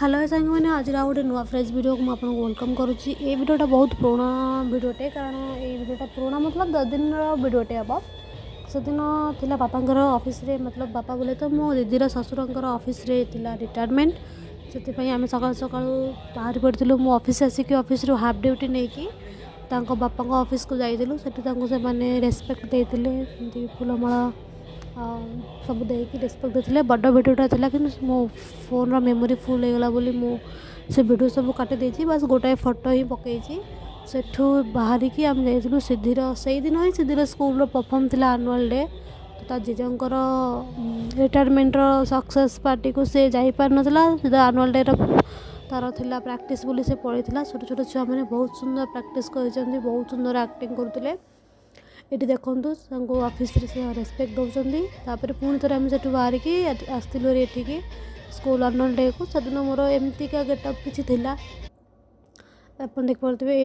Hello सांग मैंने आज गोटे नुआ फ्रेश वीडियो को आपको वेलकम करुच्ची। ये वीडियोटा बहुत पुराना वीडियोटे कारण ये वीडियोटा पुराना मतलब 10 दिन वीडियोटे हम से दिन थी बापा ऑफिस रे मतलब बापा बोले तो मो दीदीर ससुर ऑफिस रे थिला रिटायरमेंट से आम सका सका बाहर पड़ू मो ऑफिस आसिक ऑफिस रू हाफ ड्यूटी नहीं कि बापा ऑफिस को जाइलु से रेस्पेक्ट देते फूलमाला सब देकी रेस्पेक्ट देते बड़ भिडियोटा था कि मो फोन मेमोरी फुल होगला बोली मु से भिडियो सब काटी देती बस गोटाए फोटो ही पकई सेठू बाहर की आम जाइलु सिद्धिर से दिन ही सिद्धिर स्कूल परफॉर्म थी आनुआल डे तो जेजंकर रिटायरमेंट सक्सेस पार्टी को सी जापार नाला सीधा आनुआल डे तार थिला प्रैक्टिस बोली से पड़ी छोट छोट छुआ मैंने बहुत सुंदर प्रैक्टिस कर बहुत सुंदर एक्टिंग करते ये देखु ऑफिस से रेस्पेक्ट दौरान पुणी थे आम से बाहर की आसलु ये स्कूल आनुआल डे को से दिन मोर एमती का गेटअप किसी आप देख पारे